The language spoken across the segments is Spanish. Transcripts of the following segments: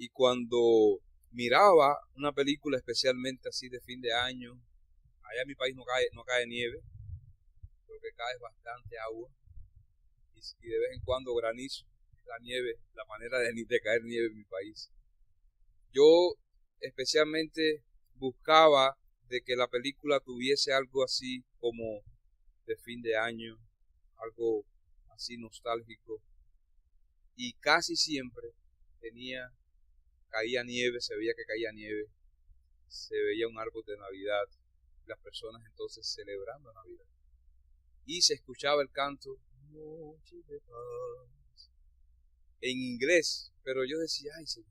Y cuando miraba una película especialmente así de fin de año, allá en mi país no cae nieve, lo que cae es bastante agua y de vez en cuando granizo. La nieve, la manera de caer nieve en mi país. Yo especialmente buscaba de que la película tuviese algo así como de fin de año, algo así nostálgico, y casi siempre caía nieve, se veía que caía nieve, se veía un árbol de Navidad, las personas entonces celebrando Navidad, y se escuchaba el canto Noche de Paz en inglés, pero yo decía, ay Señor,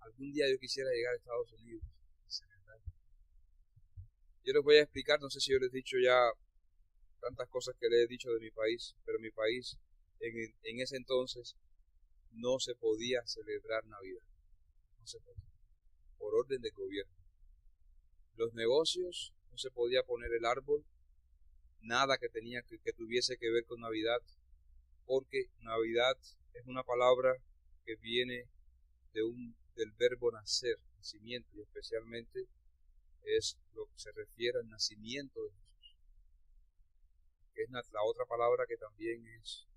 algún día yo quisiera llegar a Estados Unidos. Yo les voy a explicar, no sé si yo les he dicho ya tantas cosas que les he dicho de mi país, pero mi país en ese entonces no se podía celebrar Navidad, no se podía, por orden del gobierno. Los negocios, no se podía poner el árbol, nada que tuviese que ver con Navidad, porque Navidad es una palabra que viene del verbo nacer, nacimiento, y especialmente es lo que se refiere al nacimiento de Jesús, que es la otra palabra que también es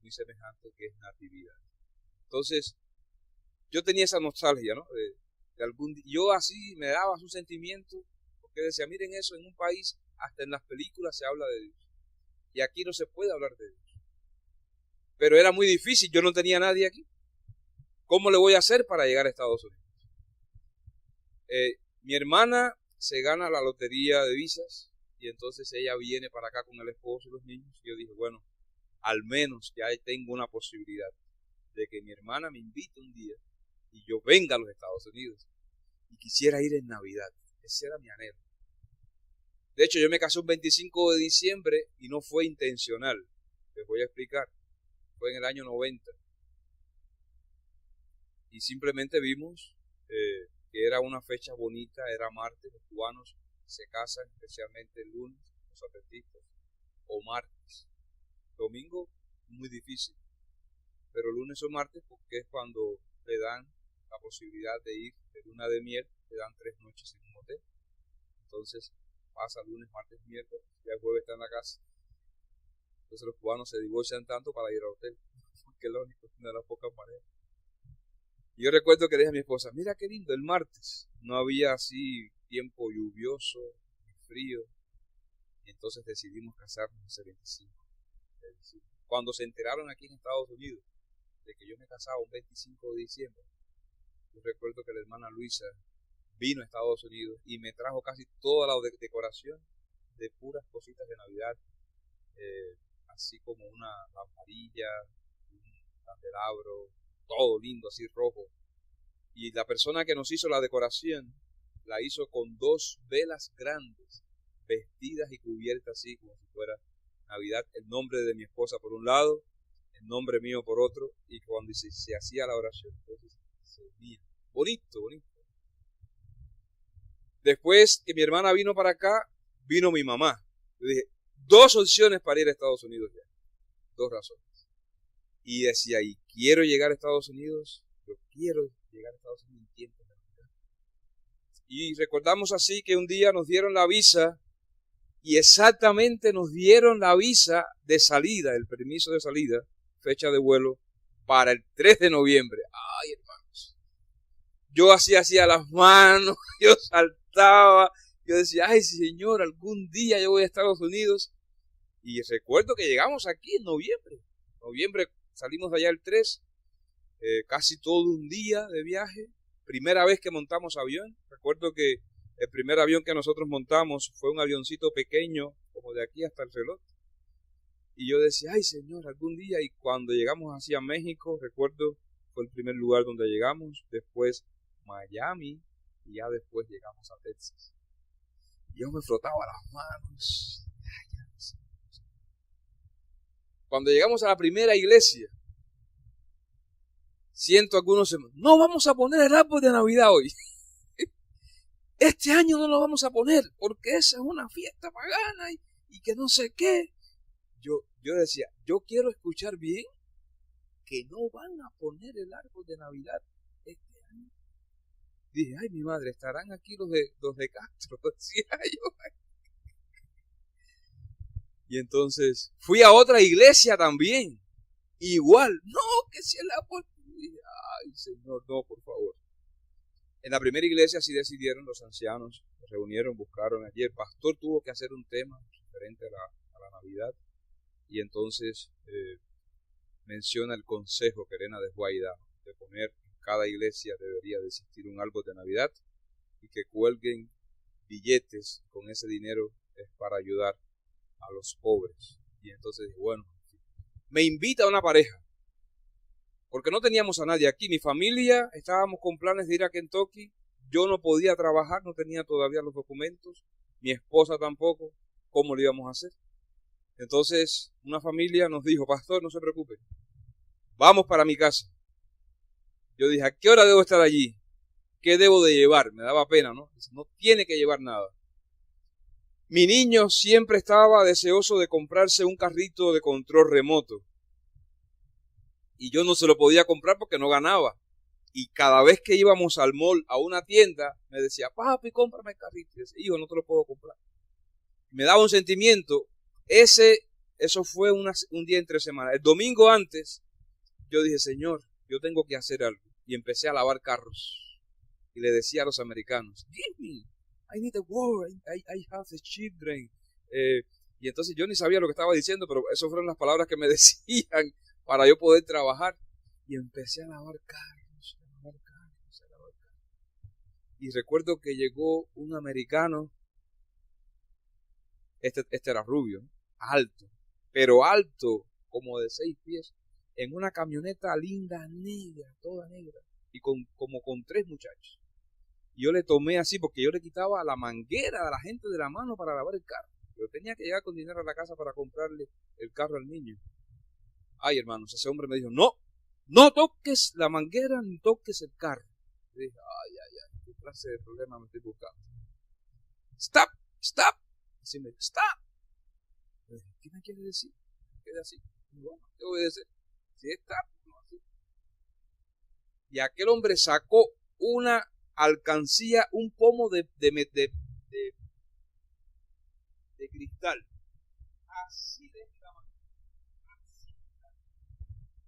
muy semejante, que es natividad. Entonces, yo tenía esa nostalgia, ¿no? De algún día, yo así me daba su sentimiento, porque decía, miren eso, en un país, hasta en las películas se habla de Dios, y aquí no se puede hablar de Dios. Pero era muy difícil, yo no tenía nadie aquí. ¿Cómo le voy a hacer para llegar a Estados Unidos? Mi hermana se gana la lotería de visas, y entonces ella viene para acá con el esposo y los niños, y yo dije, bueno, al menos ya tengo una posibilidad de que mi hermana me invite un día y yo venga a los Estados Unidos, y quisiera ir en Navidad. Ese era mi anhelo. De hecho, yo me casé un 25 de diciembre y no fue intencional. Les voy a explicar. Fue en el año 90. Y simplemente vimos que era una fecha bonita, era martes. Los cubanos se casan especialmente el lunes, los adventistas, o martes. Domingo, muy difícil. Pero lunes o martes, porque es cuando le dan la posibilidad de ir de luna de miel, le dan 3 noches en un hotel. Entonces pasa lunes, martes, miércoles, ya el jueves está en la casa. Entonces los cubanos se divorcian tanto para ir al hotel, porque es lo único, una de las pocas maneras. Y yo recuerdo que le dije a mi esposa, mira qué lindo, el martes no había así tiempo lluvioso, ni frío, y entonces decidimos casarnos ese 25. Cuando se enteraron aquí en Estados Unidos de que yo me casaba un 25 de diciembre, yo recuerdo que la hermana Luisa vino a Estados Unidos y me trajo casi toda la decoración de puras cositas de Navidad, así como una lamparilla, un candelabro, todo lindo, así rojo. Y la persona que nos hizo la decoración la hizo con 2 velas grandes, vestidas y cubiertas así como si fuera Navidad, el nombre de mi esposa por un lado, el nombre mío por otro, y cuando se hacía la oración, entonces se unía. Bonito, bonito. Después que mi hermana vino para acá, vino mi mamá. Yo dije, 2 opciones para ir a Estados Unidos ya. 2 razones. Y decía, y quiero llegar a Estados Unidos, yo quiero llegar a Estados Unidos en tiempo. Y recordamos así que un día nos dieron la visa, y exactamente nos dieron la visa de salida, el permiso de salida, fecha de vuelo, para el 3 de noviembre. Ay, hermanos. Yo hacía las manos, yo saltaba, yo decía, ay Señor, algún día yo voy a Estados Unidos. Y recuerdo que llegamos aquí en noviembre salimos de allá el 3, casi todo un día de viaje, primera vez que montamos avión. Recuerdo que el primer avión que nosotros montamos fue un avioncito pequeño, como de aquí hasta el reloj. Y yo decía, ay Señor, algún día. Y cuando llegamos hacia México, recuerdo, fue el primer lugar donde llegamos, después Miami, y ya después llegamos a Texas. Y yo me frotaba las manos. Cuando llegamos a la primera iglesia, siento algunos, no vamos a poner el árbol de Navidad hoy. Este año no lo vamos a poner, porque esa es una fiesta pagana y que no sé qué. Yo decía, yo quiero escuchar bien que no van a poner el árbol de Navidad Dije, ay, mi madre, ¿estarán aquí los de Castro? Decía yo. Y entonces fui a otra iglesia también. Igual, no, que si es la oportunidad. Ay, Señor, no, por favor. En la primera iglesia sí decidieron, los ancianos se reunieron, buscaron allí. El pastor tuvo que hacer un tema referente a la Navidad. Y entonces menciona el consejo que Elena dejó ahí dado, de poner en cada iglesia debería de existir un árbol de Navidad y que cuelguen billetes con ese dinero es para ayudar a los pobres. Y entonces, bueno, me invita a una pareja, porque no teníamos a nadie aquí. Mi familia, estábamos con planes de ir a Kentucky. Yo no podía trabajar, no tenía todavía los documentos. Mi esposa tampoco. ¿Cómo lo íbamos a hacer? Entonces, una familia nos dijo, pastor, no se preocupe, vamos para mi casa. Yo dije, ¿a qué hora debo estar allí? ¿Qué debo de llevar? Me daba pena, ¿no? No tiene que llevar nada. Mi niño siempre estaba deseoso de comprarse un carrito de control remoto. Y yo no se lo podía comprar porque no ganaba. Y cada vez que íbamos al mall, a una tienda, me decía, papi, cómprame el carrito. Y yo decía, hijo, no te lo puedo comprar. Me daba un sentimiento. Eso fue un día entre semanas. El domingo antes, yo dije, Señor, yo tengo que hacer algo. Y empecé a lavar carros. Y le decía a los americanos, give me, I need a war, I have the children. Y entonces yo ni sabía lo que estaba diciendo, pero esas fueron las palabras que me decían para yo poder trabajar. Y empecé a lavar carros, a lavar carros, a lavar carros. Y recuerdo que llegó un americano, este era rubio, ¿no? Alto, pero alto, como de 6 pies, en una camioneta linda, negra, toda negra, y como con 3 muchachos. Y yo le tomé así, porque yo le quitaba la manguera a la gente de la mano para lavar el carro. Yo tenía que llegar con dinero a la casa para comprarle el carro al niño. Ay, hermanos, ese hombre me dijo, no toques la manguera ni toques el carro. Y dije, ay, qué clase de problema me estoy buscando. Stop. Así me dijo, stop. ¿Qué me quiere decir? Queda así. Bueno, te obedecer. Si está, no, así. Y aquel hombre sacó una alcancía, un pomo de cristal. Así de esta manera.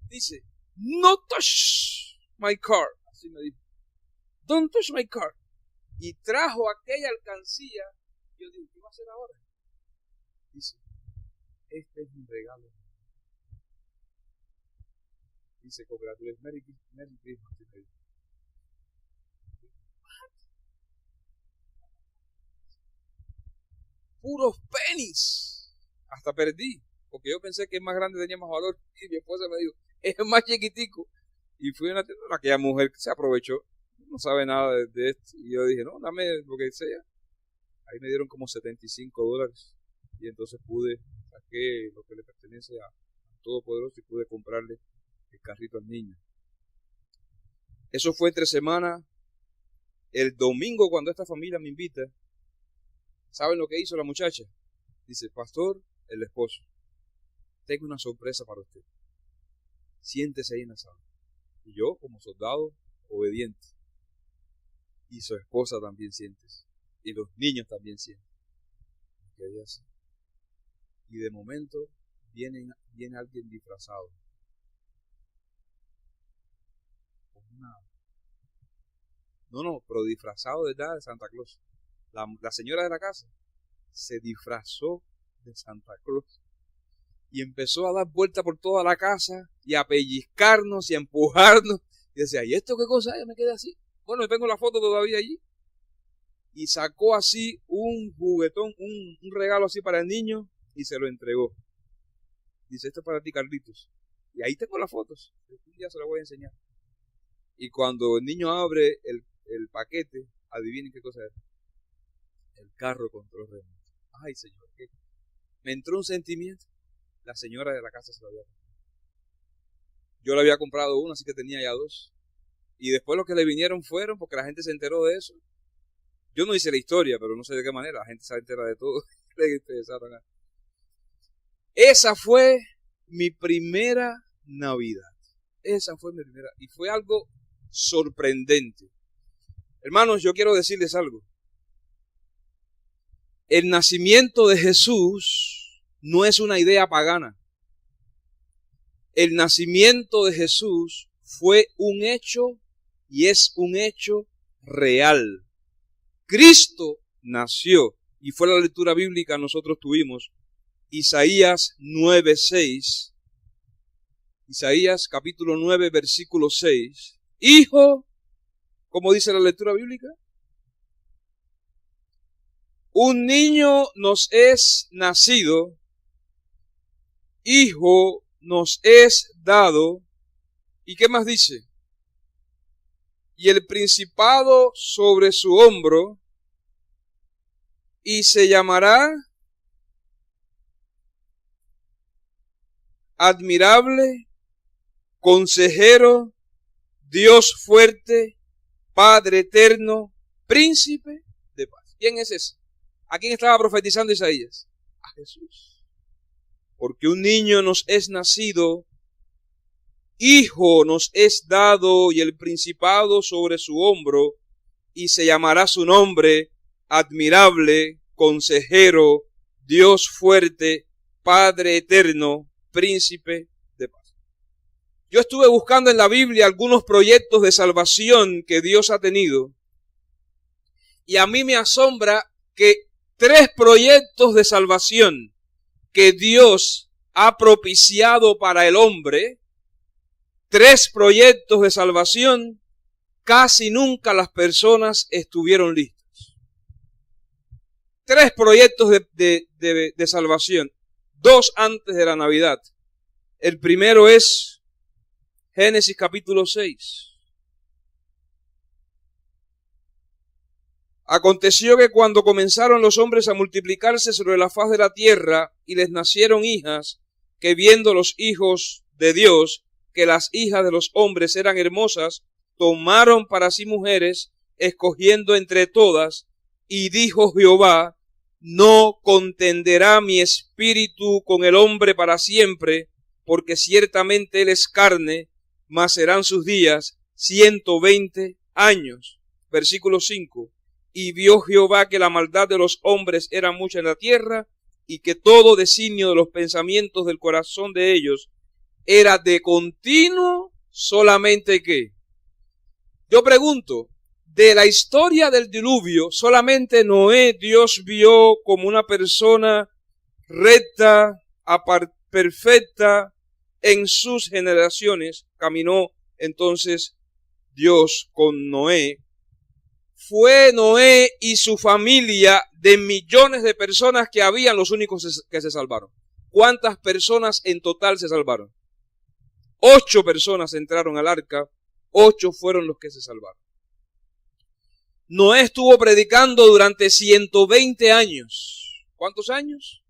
Dice, no touch my car. Así me dijo. Don't touch my car. Y trajo aquella alcancía. Yo dije, ¿qué va a hacer ahora? Dice, este es un regalo. Dice, congratulations, Merry Christmas. Puros pennies. Hasta perdí, porque yo pensé que el más grande tenía más valor. Y mi esposa me dijo, es más chiquitico. Y fui a una tienda, aquella mujer se aprovechó, no sabe nada de esto. Y yo dije, no, dame lo que sea. Ahí me dieron como $75. Y entonces saqué lo que le pertenece a Todopoderoso y pude comprarle el carrito al niño. Eso fue entre semana. El domingo, cuando esta familia me invita, ¿saben lo que hizo la muchacha? Dice, pastor, el esposo, tengo una sorpresa para usted. Siéntese ahí en la sala. Y yo, como soldado, obediente. Y su esposa también siéntese. Y los niños también sienten. Quedé así. Y de momento viene alguien disfrazado. Pero disfrazado de verdad de Santa Claus. La señora de la casa se disfrazó de Santa Claus y empezó a dar vueltas por toda la casa y a pellizcarnos y a empujarnos. Y decía, ¿y esto qué cosa es? Me quedé así. Bueno, yo tengo la foto todavía allí. Y sacó así un juguetón, un regalo así para el niño y se lo entregó. Dice, esto es para ti, Carlitos. Y ahí tengo las fotos. Ya se las voy a enseñar. Y cuando el niño abre el paquete, adivinen qué cosa es. El carro control remoto. Ay, Señor, ¿qué? Me entró un sentimiento. La señora de la casa se lo había comprado. Yo le había comprado uno, así que tenía ya 2. Y después los que le vinieron fueron porque la gente se enteró de eso. Yo no hice la historia, pero no sé de qué manera. La gente se entera de todo. Esa fue mi primera Navidad. Esa fue mi primera. Y fue algo sorprendente. Hermanos, yo quiero decirles algo. El nacimiento de Jesús no es una idea pagana. El nacimiento de Jesús fue un hecho y es un hecho real. Cristo nació, y fue la lectura bíblica nosotros tuvimos, Isaías 9:6, Isaías capítulo 9, versículo 6, hijo, ¿cómo dice la lectura bíblica? Un niño nos es nacido, hijo nos es dado, ¿y qué más dice? Y el principado sobre su hombro, y se llamará admirable, consejero, Dios fuerte, Padre eterno, príncipe de paz. ¿Quién es ese? ¿A quién estaba profetizando Isaías? A Jesús. Porque un niño nos es nacido, hijo nos es dado, y el principado sobre su hombro, y se llamará su nombre admirable, consejero, Dios fuerte, Padre eterno, príncipe de paz. Yo estuve buscando en la Biblia algunos proyectos de salvación que Dios ha tenido, y a mí me asombra que 3 proyectos de salvación que Dios ha propiciado para el hombre, 3 proyectos de salvación, casi nunca las personas estuvieron listas. 3 proyectos de salvación, 2 antes de la Navidad. El primero es Génesis capítulo 6. Aconteció que cuando comenzaron los hombres a multiplicarse sobre la faz de la tierra y les nacieron hijas, que viendo los hijos de Dios que las hijas de los hombres eran hermosas, tomaron para sí mujeres, escogiendo entre todas, y dijo Jehová, no contenderá mi espíritu con el hombre para siempre, porque ciertamente él es carne, mas serán sus días 120 años. Versículo 5. Y vio Jehová que la maldad de los hombres era mucha en la tierra, y que todo designio de los pensamientos del corazón de ellos era de continuo solamente que. Yo pregunto, de la historia del diluvio, solamente Noé Dios vio como una persona recta, perfecta en sus generaciones. Caminó entonces Dios con Noé. Fue Noé y su familia de millones de personas que habían los únicos que se salvaron. ¿Cuántas personas en total se salvaron? 8 personas entraron al arca, 8 fueron los que se salvaron. Noé estuvo predicando durante 120 años. ¿Cuántos años?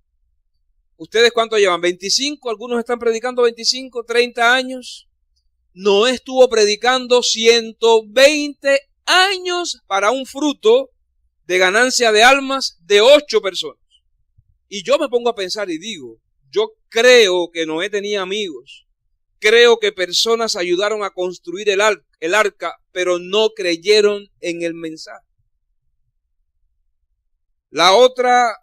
¿Ustedes cuánto llevan? ¿25? Algunos están predicando 25, 30 años. Noé estuvo predicando 120 años para un fruto de ganancia de almas de 8 personas. Y yo me pongo a pensar y digo, yo creo que Noé tenía amigos. Creo que personas ayudaron a construir el arca, pero no creyeron en el mensaje. La otra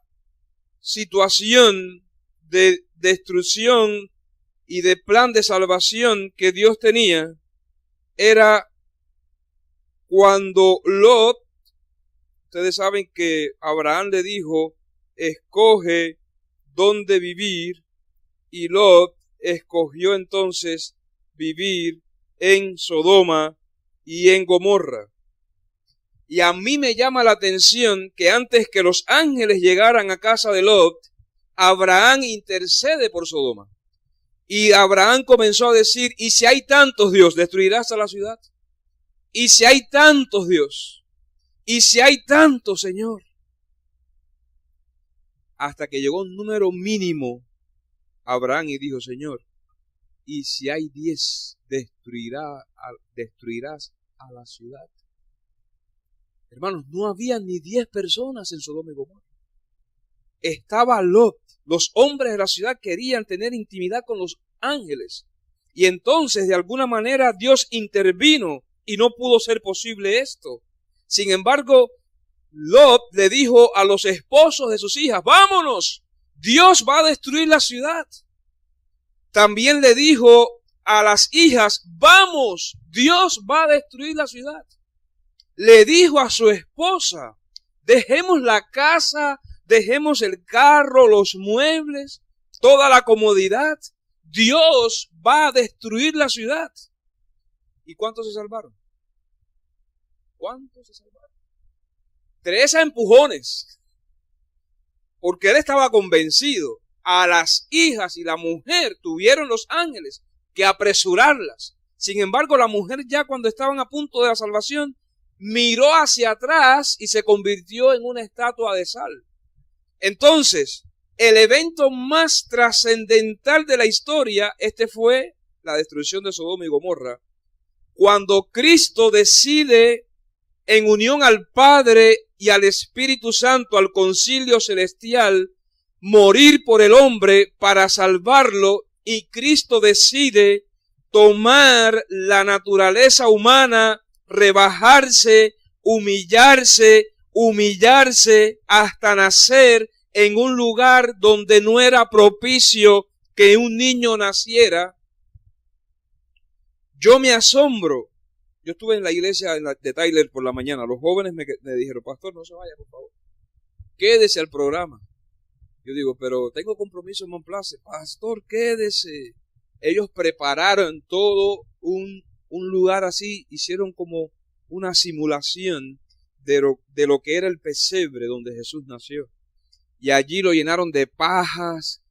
situación de destrucción y de plan de salvación que Dios tenía era cuando Lot, ustedes saben que Abraham le dijo, escoge dónde vivir, y Lot escogió entonces vivir en Sodoma y en Gomorra. Y a mí me llama la atención que antes que los ángeles llegaran a casa de Lot, Abraham intercede por Sodoma. Y Abraham comenzó a decir, ¿y si hay tantos, Dios, destruirás a la ciudad? ¿Y si hay tantos, Dios? ¿Y si hay tantos, Señor? Hasta que llegó un número mínimo Abraham y dijo, Señor, ¿y si hay 10, destruirás a la ciudad? Hermanos, no había ni 10 personas en Sodoma y Gomorra. Estaba Lot. Los hombres de la ciudad querían tener intimidad con los ángeles. Y entonces, de alguna manera, Dios intervino y no pudo ser posible esto. Sin embargo, Lot le dijo a los esposos de sus hijas, vámonos, Dios va a destruir la ciudad. También le dijo a las hijas, vamos, Dios va a destruir la ciudad. Le dijo a su esposa, dejemos la casa, dejemos el carro, los muebles, toda la comodidad. Dios va a destruir la ciudad. ¿Y cuántos se salvaron? ¿Cuántos se salvaron? 3 empujones. Porque él estaba convencido. A las hijas y la mujer tuvieron los ángeles que apresurarlas. Sin embargo, la mujer ya cuando estaban a punto de la salvación, miró hacia atrás y se convirtió en una estatua de sal. Entonces, el evento más trascendental de la historia, fue la destrucción de Sodoma y Gomorra, cuando Cristo decide, en unión al Padre y al Espíritu Santo, al concilio celestial, morir por el hombre para salvarlo, y Cristo decide tomar la naturaleza humana, rebajarse, humillarse hasta nacer en un lugar donde no era propicio que un niño naciera. Yo me asombro. Yo estuve en la iglesia de Tyler por la mañana. Los jóvenes me dijeron, pastor, no se vaya, por favor. Quédese al programa. Yo digo, pero tengo compromiso en Mount Place. Pastor, quédese. Ellos prepararon todo un lugar así. Hicieron como una simulación de lo que era el pesebre donde Jesús nació. Y allí lo llenaron de pajas,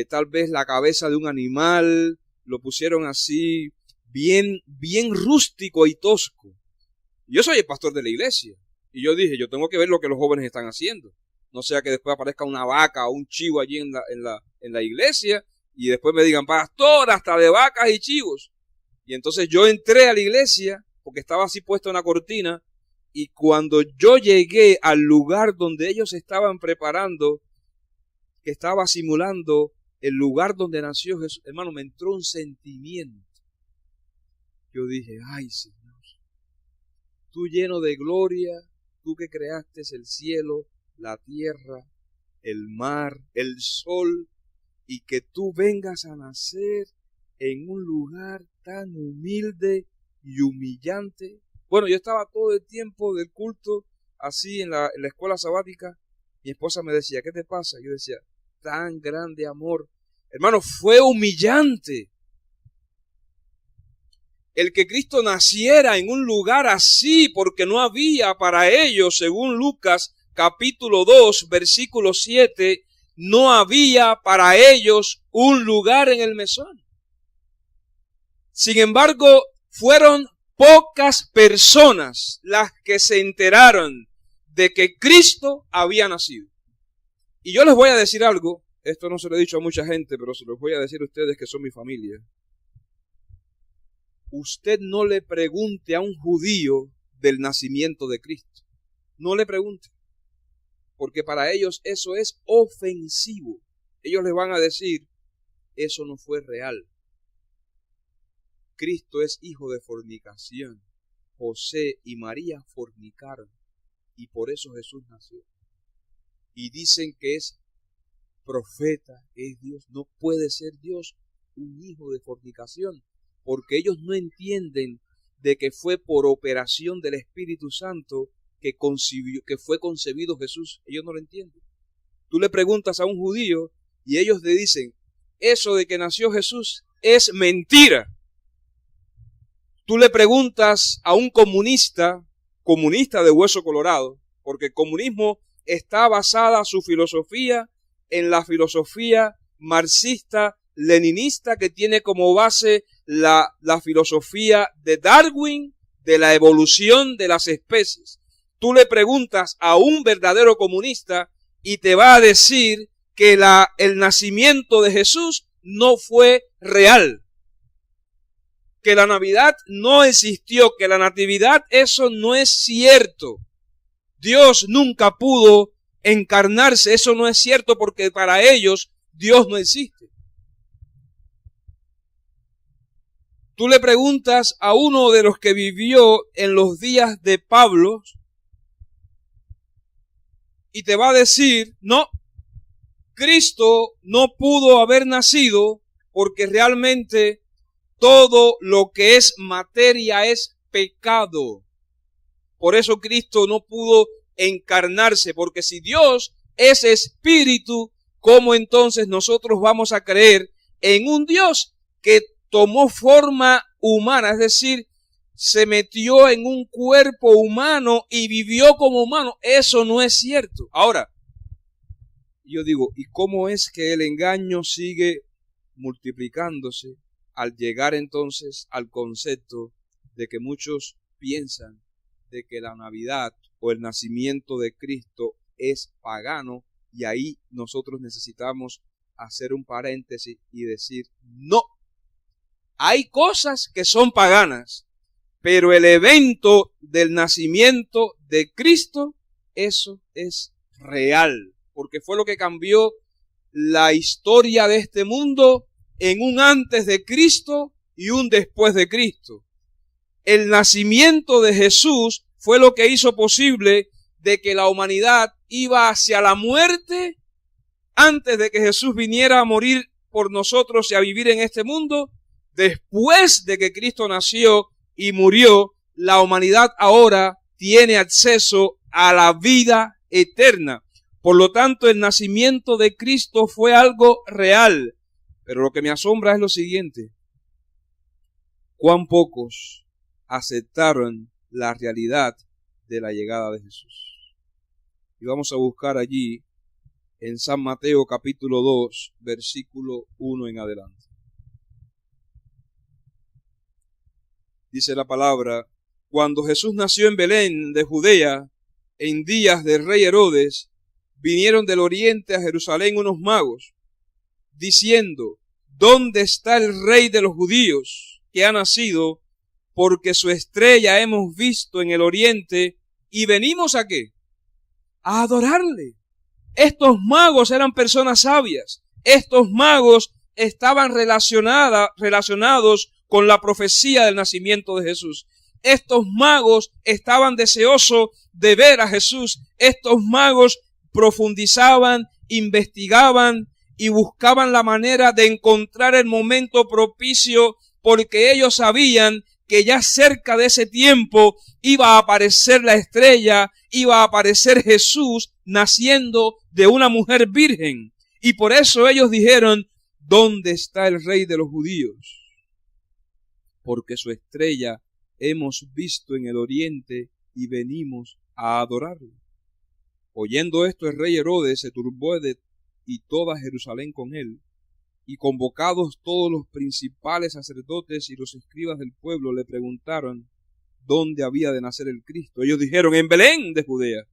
tal vez la cabeza de un animal. Lo pusieron así, bien rústico y tosco. Yo soy el pastor de la iglesia. Y yo dije, yo tengo que ver lo que los jóvenes están haciendo. No sea que después aparezca una vaca o un chivo allí en la iglesia y después me digan, pastor, hasta de vacas y chivos. Y entonces yo entré a la iglesia porque estaba así puesta una cortina, y cuando yo llegué al lugar donde ellos estaban preparando, que estaba simulando el lugar donde nació Jesús, hermano, me entró un sentimiento. Yo dije, ay Señor, tú lleno de gloria, tú que creaste el cielo, la tierra, el mar, el sol, y que tú vengas a nacer en un lugar tan humilde y humillante. Bueno, yo estaba todo el tiempo del culto así en la escuela sabática. Mi esposa me decía, ¿qué te pasa? Yo decía, tan grande amor. Hermano, fue humillante el que Cristo naciera en un lugar así, porque no había para ellos, según Lucas capítulo 2, versículo 7, no había para ellos un lugar en el mesón. Sin embargo, fueron pocas personas las que se enteraron de que Cristo había nacido. Y yo les voy a decir algo, esto no se lo he dicho a mucha gente, pero se los voy a decir a ustedes que son mi familia. Usted no le pregunte a un judío del nacimiento de Cristo. No le pregunte. Porque para ellos eso es ofensivo. Ellos les van a decir, eso no fue real. Cristo es hijo de fornicación. José y María fornicaron. Y por eso Jesús nació. Y dicen que es profeta, es Dios. No puede ser Dios un hijo de fornicación. Porque ellos no entienden de que fue por operación del Espíritu Santo que fue concebido Jesús. Ellos no lo entienden. Tú le preguntas a un judío y ellos le dicen, eso de que nació Jesús es mentira. Tú le preguntas a un comunista de hueso colorado, porque el comunismo está basada su filosofía en la filosofía marxista leninista, que tiene como base la filosofía de Darwin, de la evolución de las especies. Tú le preguntas a un verdadero comunista y te va a decir que el nacimiento de Jesús no fue real, que la Navidad no existió, que la Natividad, eso no es cierto. Dios nunca pudo encarnarse, eso no es cierto, porque para ellos Dios no existe. Tú le preguntas a uno de los que vivió en los días de Pablo, y te va a decir, no, Cristo no pudo haber nacido porque realmente todo lo que es materia es pecado. Por eso Cristo no pudo encarnarse, porque si Dios es espíritu, ¿cómo entonces nosotros vamos a creer en un Dios que tomó forma humana? Es decir, se metió en un cuerpo humano y vivió como humano. Eso no es cierto. Ahora, yo digo, ¿y cómo es que el engaño sigue multiplicándose al llegar entonces al concepto de que muchos piensan de que la Navidad o el nacimiento de Cristo es pagano? Y ahí nosotros necesitamos hacer un paréntesis y decir, no, hay cosas que son paganas, pero el evento del nacimiento de Cristo, eso es real, porque fue lo que cambió la historia de este mundo en un antes de Cristo y un después de Cristo. El nacimiento de Jesús fue lo que hizo posible de que la humanidad iba hacia la muerte antes de que Jesús viniera a morir por nosotros y a vivir en este mundo. Después de que Cristo nació y murió, la humanidad ahora tiene acceso a la vida eterna. Por lo tanto, el nacimiento de Cristo fue algo real. Pero lo que me asombra es lo siguiente: cuán pocos aceptaron la realidad de la llegada de Jesús. Y vamos a buscar allí en San Mateo capítulo 2, versículo 1 en adelante. Dice la palabra: cuando Jesús nació en Belén de Judea, en días del rey Herodes, vinieron del oriente a Jerusalén unos magos, diciendo: ¿dónde está el rey de los judíos que ha nacido? Porque su estrella hemos visto en el oriente y venimos ¿a qué? A adorarle. Estos magos eran personas sabias. Estos magos estaban relacionados con la profecía del nacimiento de Jesús. Estos magos estaban deseosos de ver a Jesús. Estos magos profundizaban, investigaban y buscaban la manera de encontrar el momento propicio, porque ellos sabían que ya cerca de ese tiempo iba a aparecer la estrella, iba a aparecer Jesús naciendo de una mujer virgen. Y por eso ellos dijeron: ¿dónde está el rey de los judíos? Porque su estrella hemos visto en el oriente y venimos a adorarlo. Oyendo esto, el rey Herodes se turbó y toda Jerusalén con él. Y convocados todos los principales sacerdotes y los escribas del pueblo, le preguntaron dónde había de nacer el Cristo. Ellos dijeron: en Belén de Judea,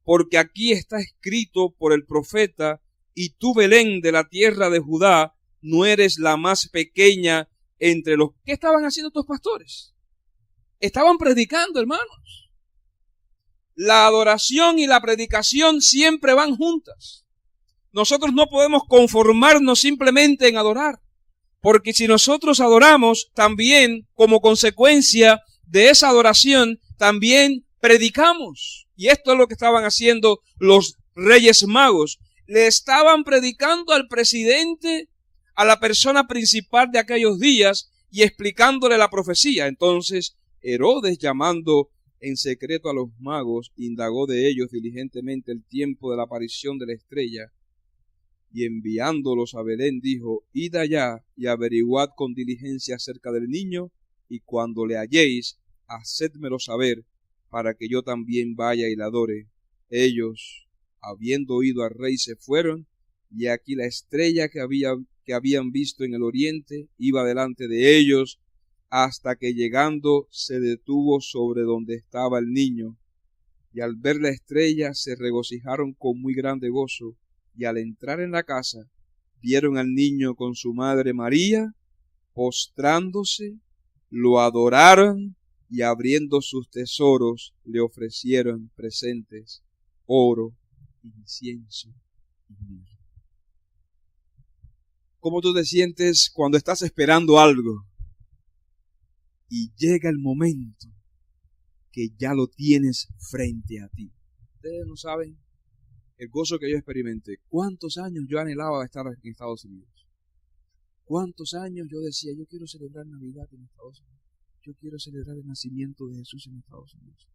porque aquí está escrito por el profeta: y tú, Belén, de la tierra de Judá, no eres la más pequeña entre los... ¿Qué estaban haciendo estos pastores? Estaban predicando, hermanos. La adoración y la predicación siempre van juntas. Nosotros no podemos conformarnos simplemente en adorar, porque si nosotros adoramos, también como consecuencia de esa adoración, también predicamos. Y esto es lo que estaban haciendo los reyes magos. Le estaban predicando al presidente, a la persona principal de aquellos días, y explicándole la profecía. Entonces Herodes, llamando en secreto a los magos, indagó de ellos diligentemente el tiempo de la aparición de la estrella, y enviándolos a Belén dijo: id allá y averiguad con diligencia acerca del niño, y cuando le halléis, hacedmelo saber, para que yo también vaya y la adore. Ellos, habiendo oído al rey, se fueron, y aquí la estrella que habían visto en el oriente iba delante de ellos, hasta que llegando se detuvo sobre donde estaba el niño. Y al ver la estrella se regocijaron con muy grande gozo. Y al entrar en la casa, vieron al niño con su madre María, postrándose, lo adoraron y abriendo sus tesoros le ofrecieron presentes: oro, incienso y mirra. ¿Cómo tú te sientes cuando estás esperando algo y llega el momento que ya lo tienes frente a ti? Ustedes no saben el gozo que yo experimenté. ¿Cuántos años yo anhelaba estar en Estados Unidos? ¿Cuántos años yo decía, yo quiero celebrar Navidad en Estados Unidos? Yo quiero celebrar el nacimiento de Jesús en Estados Unidos.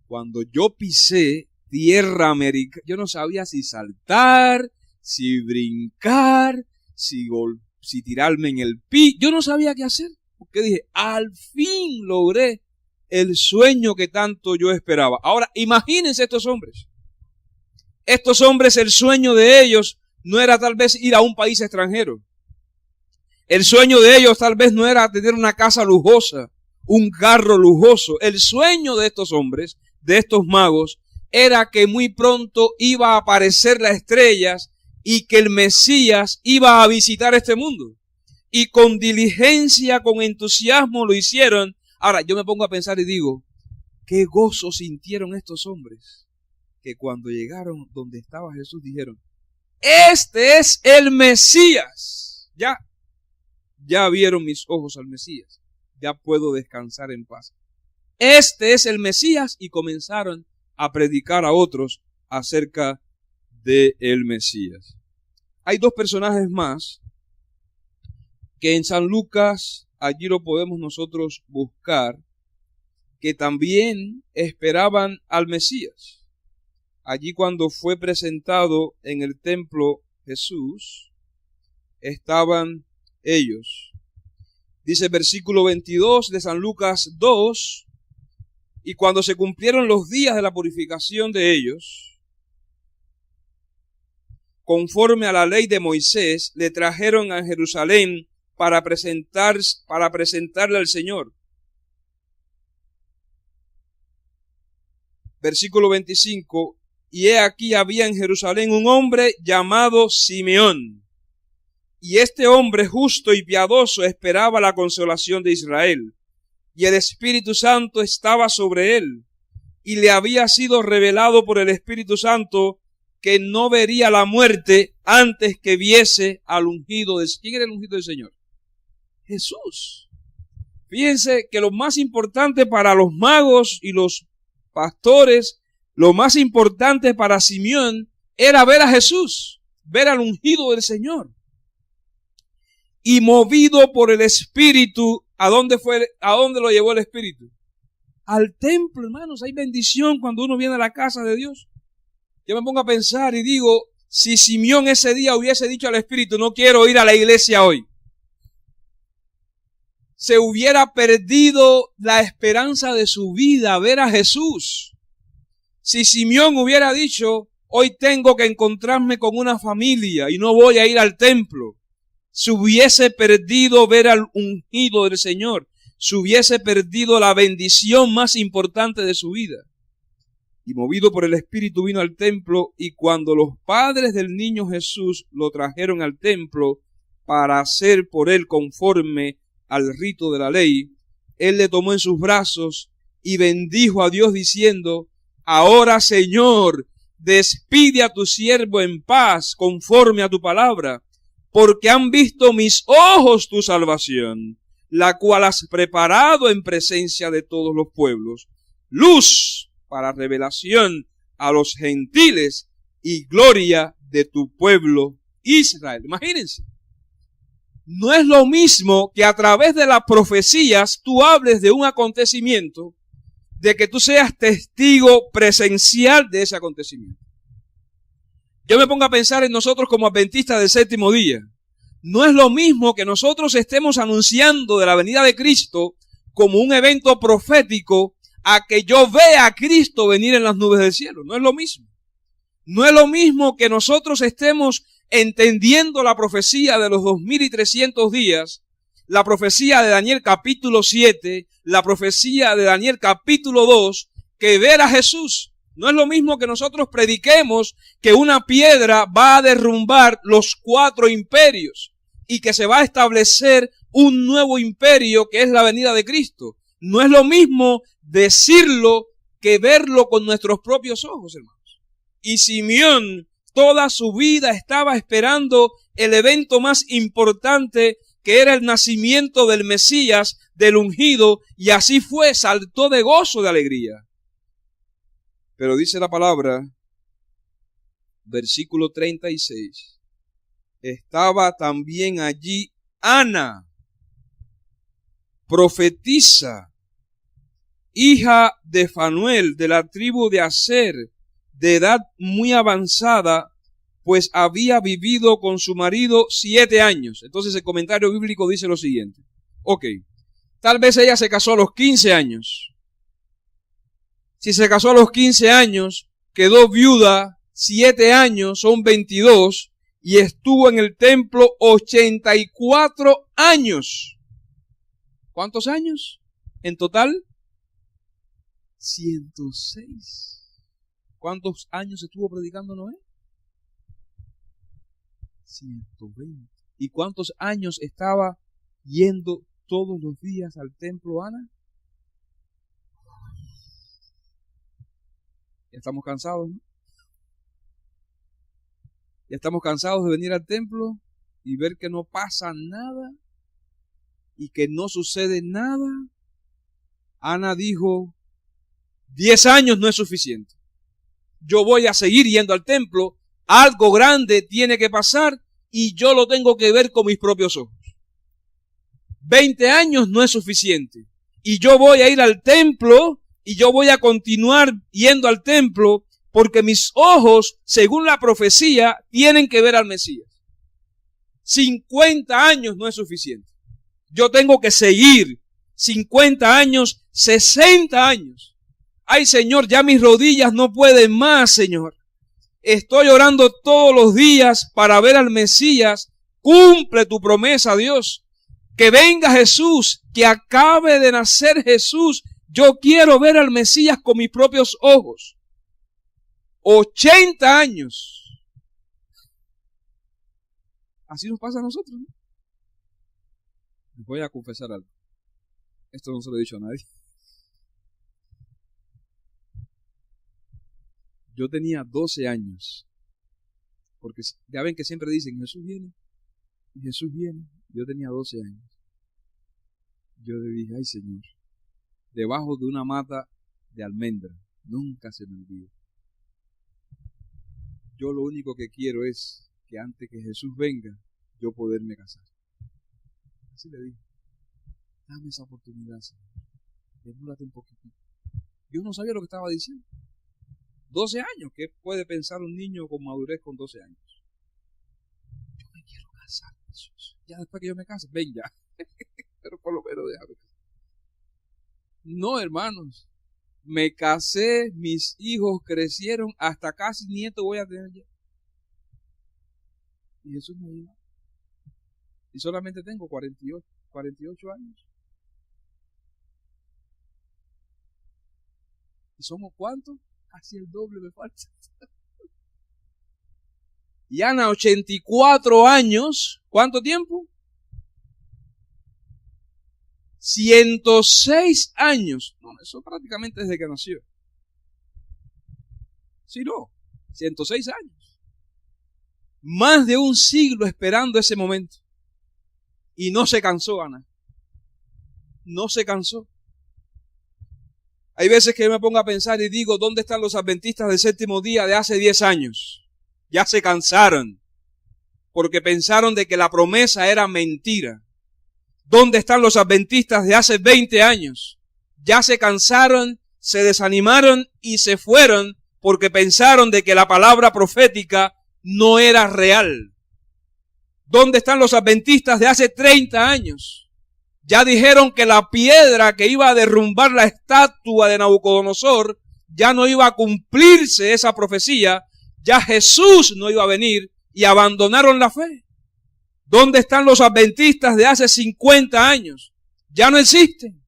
Cuando yo pisé tierra americana, yo no sabía si saltar, si brincar, si tirarme en el piso. Yo no sabía qué hacer. Porque dije, al fin logré el sueño que tanto yo esperaba. Ahora, imagínense estos hombres. Estos hombres, el sueño de ellos no era tal vez ir a un país extranjero. El sueño de ellos tal vez no era tener una casa lujosa, un carro lujoso. El sueño de estos hombres, de estos magos, era que muy pronto iba a aparecer las estrellas y que el Mesías iba a visitar este mundo. Y con diligencia, con entusiasmo lo hicieron. Ahora, yo me pongo a pensar y digo, qué gozo sintieron estos hombres, que cuando llegaron donde estaba Jesús dijeron, este es el Mesías. Ya vieron mis ojos al Mesías. Ya puedo descansar en paz. Este es el Mesías, y comenzaron a predicar a otros acerca del Mesías. Hay dos personajes más que en San Lucas, allí lo podemos nosotros buscar, que también esperaban al Mesías. Allí cuando fue presentado en el templo Jesús, estaban ellos. Dice versículo 22 de San Lucas 2, y cuando se cumplieron los días de la purificación de ellos, conforme a la ley de Moisés, le trajeron a Jerusalén para presentarle al Señor. Versículo 25, y he aquí había en Jerusalén un hombre llamado Simeón, y este hombre justo y piadoso esperaba la consolación de Israel, y el Espíritu Santo estaba sobre él, y le había sido revelado por el Espíritu Santo que no vería la muerte antes que viese al ungido de... ¿Quién era el ungido del Señor? Jesús. Fíjense que lo más importante para los magos y los pastores, lo más importante para Simeón era ver a Jesús, ver al ungido del Señor. Y movido por el Espíritu, ¿a dónde lo llevó el Espíritu? Al templo, hermanos. Hay bendición cuando uno viene a la casa de Dios. Yo me pongo a pensar y digo, si Simeón ese día hubiese dicho al Espíritu, no quiero ir a la iglesia hoy, se hubiera perdido la esperanza de su vida, ver a Jesús. Si Simeón hubiera dicho, hoy tengo que encontrarme con una familia y no voy a ir al templo, se hubiese perdido ver al ungido del Señor, se hubiese perdido la bendición más importante de su vida. Y movido por el Espíritu vino al templo, y cuando los padres del niño Jesús lo trajeron al templo para hacer por él conforme al rito de la ley, él le tomó en sus brazos y bendijo a Dios diciendo, ahora Señor, despide a tu siervo en paz conforme a tu palabra, porque han visto mis ojos tu salvación, la cual has preparado en presencia de todos los pueblos, luz para revelación a los gentiles y gloria de tu pueblo Israel. Imagínense. No es lo mismo que a través de las profecías tú hables de un acontecimiento, de que tú seas testigo presencial de ese acontecimiento. Yo me pongo a pensar en nosotros como adventistas del séptimo día. No es lo mismo que nosotros estemos anunciando de la venida de Cristo como un evento profético a que yo vea a Cristo venir en las nubes del cielo. No es lo mismo. No es lo mismo que nosotros estemos entendiendo la profecía de los 2300 días, la profecía de Daniel capítulo 7, la profecía de Daniel capítulo 2, que ver a Jesús. No es lo mismo que nosotros prediquemos que una piedra va a derrumbar los 4 imperios y que se va a establecer un nuevo imperio que es la venida de Cristo. No es lo mismo decirlo que verlo con nuestros propios ojos, hermanos. Y Simeón toda su vida estaba esperando el evento más importante, que era el nacimiento del Mesías, del ungido, y así fue, saltó de gozo, de alegría. Pero dice la palabra versículo 36. Estaba también allí Ana, profetisa, hija de Fanuel, de la tribu de Aser, de edad muy avanzada, pues había vivido con su marido 7 años. Entonces el comentario bíblico dice lo siguiente. Ok, tal vez ella se casó a los 15 años. Si se casó a los 15 años, quedó viuda 7 años, son 22, y estuvo en el templo 84 años. ¿Cuántos años? En total, 106. ¿Cuántos años estuvo predicando Noé? 120. ¿Y cuántos años estaba yendo todos los días al templo, Ana? Ya estamos cansados, ¿no? Ya estamos cansados de venir al templo y ver que no pasa nada y que no sucede nada. Ana dijo, 10 años no es suficiente. Yo voy a seguir yendo al templo, algo grande tiene que pasar y yo lo tengo que ver con mis propios ojos. 20 años no es suficiente y yo voy a ir al templo y yo voy a continuar yendo al templo porque mis ojos, según la profecía, tienen que ver al Mesías. 50 años no es suficiente. Yo tengo que seguir 50 años, 60 años. Ay, Señor, ya mis rodillas no pueden más, Señor. Estoy orando todos los días para ver al Mesías. Cumple tu promesa, Dios. Que venga Jesús, que acabe de nacer Jesús. Yo quiero ver al Mesías con mis propios ojos. 80 años. Así nos pasa a nosotros, ¿no? Les voy a confesar algo. Esto no se lo he dicho a nadie. Yo tenía 12 años. Porque ya ven que siempre dicen, Jesús viene. Jesús viene. Yo tenía 12 años. Yo le dije, ay Señor, debajo de una mata de almendra, nunca se me olvida. Yo lo único que quiero es que antes que Jesús venga, yo poderme casar. Así le dije, dame esa oportunidad, Señor. Demórate un poquito. Yo no sabía lo que estaba diciendo. 12 años, ¿qué puede pensar un niño con madurez con 12 años? Yo me quiero casar, Jesús. Ya después que yo me case, ven ya. Pero por lo menos déjame casar. No, hermanos. Me casé, mis hijos crecieron, hasta casi nieto voy a tener ya. Y Jesús me dijo. Y solamente tengo 48 años. ¿Y somos cuántos? Casi el doble me falta. Y Ana, 84 años. ¿Cuánto tiempo? 106 años. No, eso prácticamente desde que nació. Sí, no. 106 años. Más de un siglo esperando ese momento. Y no se cansó, Ana. No se cansó. Hay veces que yo me pongo a pensar y digo, ¿dónde están los adventistas del séptimo día de hace 10 años? Ya se cansaron. Porque pensaron de que la promesa era mentira. ¿Dónde están los adventistas de hace 20 años? Ya se cansaron, se desanimaron y se fueron porque pensaron de que la palabra profética no era real. ¿Dónde están los adventistas de hace 30 años? Ya dijeron que la piedra que iba a derrumbar la estatua de Nabucodonosor ya no iba a cumplirse esa profecía, ya Jesús no iba a venir y abandonaron la fe. ¿Dónde están los adventistas de hace 50 años? Ya no existen.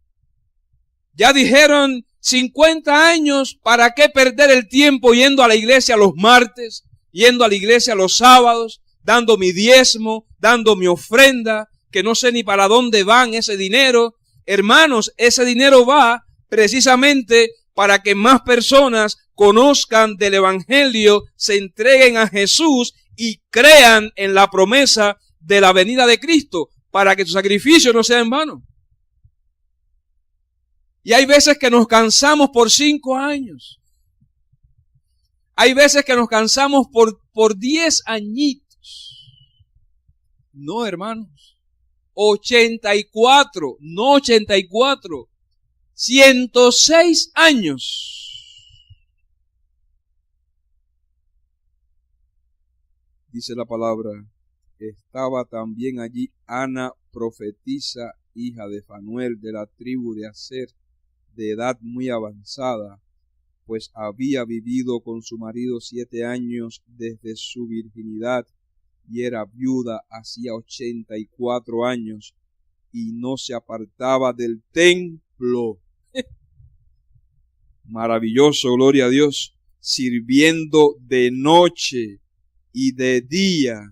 Ya dijeron 50 años, ¿para qué perder el tiempo yendo a la iglesia los martes, yendo a la iglesia los sábados, dando mi diezmo, dando mi ofrenda, que no sé ni para dónde van ese dinero? Hermanos, ese dinero va precisamente para que más personas conozcan del evangelio, se entreguen a Jesús y crean en la promesa de la venida de Cristo, para que tu sacrificio no sea en vano. Y hay veces que nos cansamos por 5 años. Hay veces que nos cansamos por 10 añitos. No, hermanos. 84, no 84. 106 años. Dice la palabra, estaba también allí Ana, profetisa, hija de Fanuel, de la tribu de Aser, de edad muy avanzada, pues había vivido con su marido 7 años desde su virginidad, y era viuda hacía 84 años, y no se apartaba del templo. Maravilloso, gloria a Dios, sirviendo de noche y de día,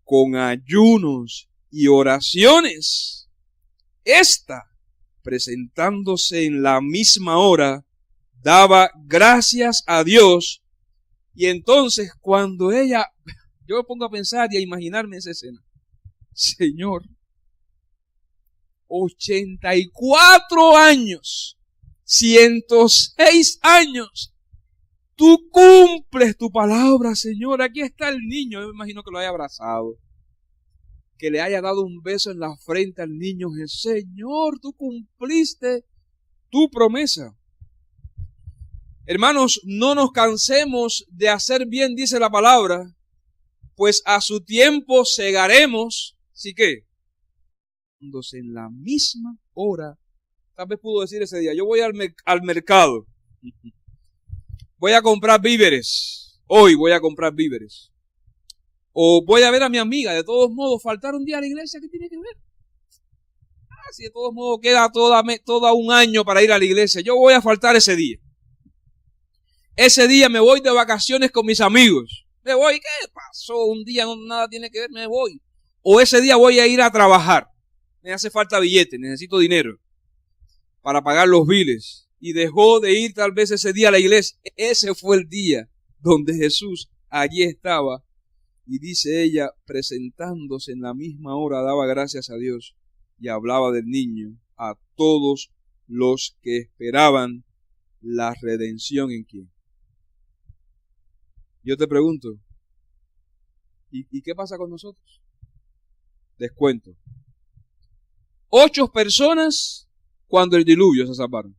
con ayunos y oraciones. Esta, presentándose en la misma hora, daba gracias a Dios. Y entonces cuando ella, yo me pongo a pensar y a imaginarme esa escena. Señor, 84 años, 106 años, tú cumples tu palabra, Señor. Aquí está el niño. Yo me imagino que lo haya abrazado, que le haya dado un beso en la frente al niño. Señor, tú cumpliste tu promesa. Hermanos, no nos cansemos de hacer bien, dice la palabra, pues a su tiempo segaremos. ¿Sí qué? En la misma hora. Tal vez pudo decir ese día, yo voy al mercado. Voy a comprar víveres. Hoy voy a comprar víveres. O voy a ver a mi amiga. De todos modos, faltar un día a la iglesia, ¿qué tiene que ver? Si de todos modos queda todo un año para ir a la iglesia, yo voy a faltar ese día. Ese día me voy de vacaciones con mis amigos. Me voy, ¿qué pasó? Un día no, nada tiene que ver, me voy. O ese día voy a ir a trabajar. Me hace falta billete, necesito dinero para pagar los biles. Y dejó de ir tal vez ese día a la iglesia. Ese fue el día donde Jesús allí estaba. Y dice ella, presentándose en la misma hora, daba gracias a Dios y hablaba del niño a todos los que esperaban la redención en quién. Yo te pregunto, ¿y qué pasa con nosotros? Les cuento. 8 personas cuando el diluvio se salvaron.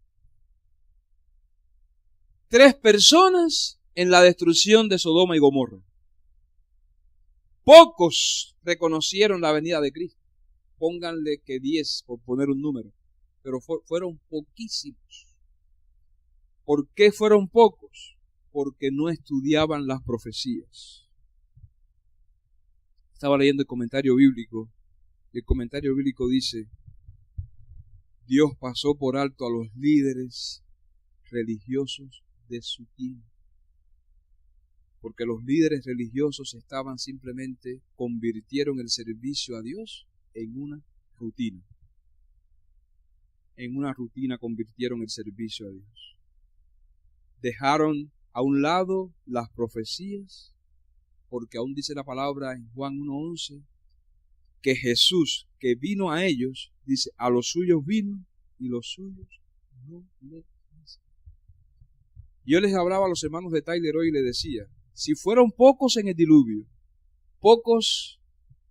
3 personas en la destrucción de Sodoma y Gomorra. Pocos reconocieron la venida de Cristo. Pónganle que 10 por poner un número. Pero fueron poquísimos. ¿Por qué fueron pocos? Porque no estudiaban las profecías. Estaba leyendo el comentario bíblico. Y el comentario bíblico dice, Dios pasó por alto a los líderes religiosos de su tiempo. Porque los líderes religiosos convirtieron el servicio a Dios en una rutina. En una rutina convirtieron el servicio a Dios. Dejaron a un lado las profecías, porque aún dice la palabra en Juan 1:11, que Jesús, que vino a ellos, dice, a los suyos vino y los suyos no le recibieron. Yo les hablaba a los hermanos de Tyler hoy y les decía, si fueron pocos en el diluvio, pocos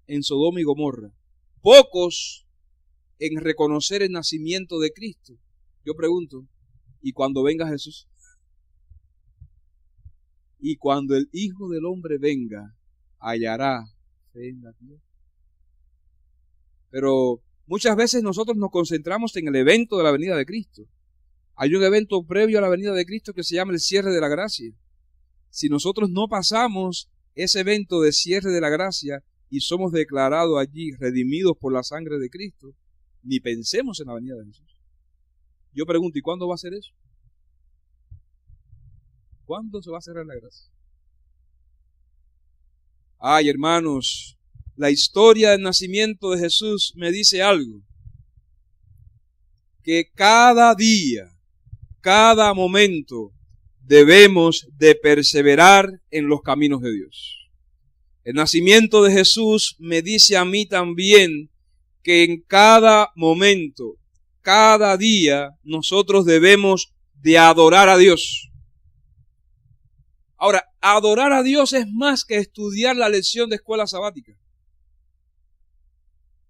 en Sodoma y Gomorra, pocos en reconocer el nacimiento de Cristo, yo pregunto, ¿y cuando venga Jesús? Y cuando el Hijo del Hombre venga, hallará fe en la tierra. Pero muchas veces nosotros nos concentramos en el evento de la venida de Cristo. Hay un evento previo a la venida de Cristo que se llama el cierre de la gracia. Si nosotros no pasamos ese evento de cierre de la gracia y somos declarados allí redimidos por la sangre de Cristo, ni pensemos en la venida de Jesús. Yo pregunto, ¿y cuándo va a ser eso? ¿Cuándo se va a cerrar la gracia? Ay, hermanos, la historia del nacimiento de Jesús me dice algo. Que cada día, cada momento, debemos de perseverar en los caminos de Dios. El nacimiento de Jesús me dice a mí también que en cada momento, cada día, nosotros debemos de adorar a Dios. Ahora, adorar a Dios es más que estudiar la lección de escuela sabática.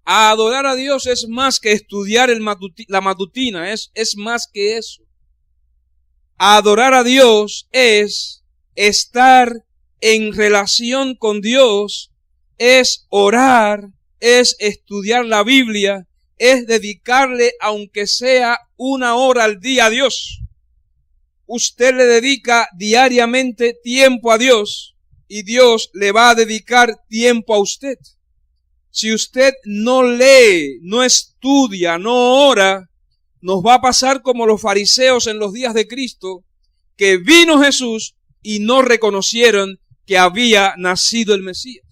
Adorar a Dios es más que estudiar la matutina, es más que eso. Adorar a Dios es estar en relación con Dios, es orar, es estudiar la Biblia, es dedicarle aunque sea 1 hora al día a Dios. Usted le dedica diariamente tiempo a Dios y Dios le va a dedicar tiempo a usted. Si usted no lee, no estudia, no ora, nos va a pasar como los fariseos en los días de Cristo, que vino Jesús y no reconocieron que había nacido el Mesías.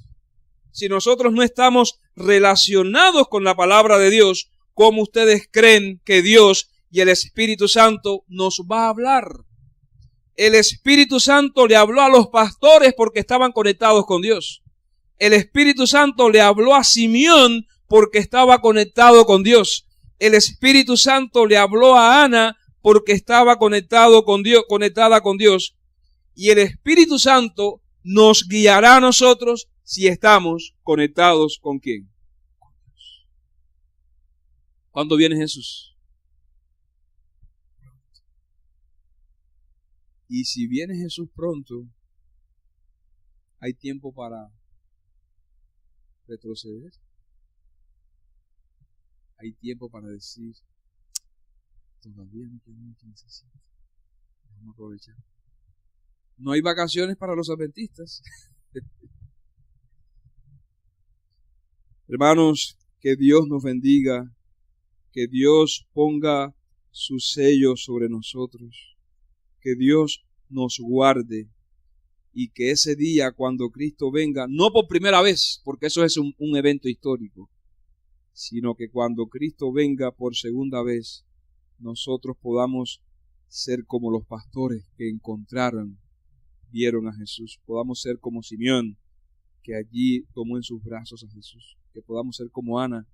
Si nosotros no estamos relacionados con la palabra de Dios, ¿cómo ustedes creen que Dios y el Espíritu Santo nos va a hablar? El Espíritu Santo le habló a los pastores porque estaban conectados con Dios. El Espíritu Santo le habló a Simeón porque estaba conectado con Dios. El Espíritu Santo le habló a Ana porque estaba conectada con Dios. Y el Espíritu Santo nos guiará a nosotros si estamos conectados ¿con quién? Con Dios. ¿Cuándo viene Jesús? Y si viene Jesús pronto, hay tiempo para retroceder. Hay tiempo para decir, todavía no tengo lo que necesito. Vamos a aprovechar. No hay vacaciones para los adventistas. Hermanos, que Dios nos bendiga, que Dios ponga su sello sobre nosotros, que Dios nos guarde y que ese día cuando Cristo venga, no por primera vez, porque eso es un evento histórico, sino que cuando Cristo venga por segunda vez, nosotros podamos ser como los pastores que vieron a Jesús, podamos ser como Simeón, que allí tomó en sus brazos a Jesús, que podamos ser como Ana,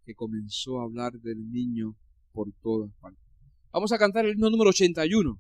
que comenzó a hablar del niño por todas partes. Vamos a cantar el himno número 81.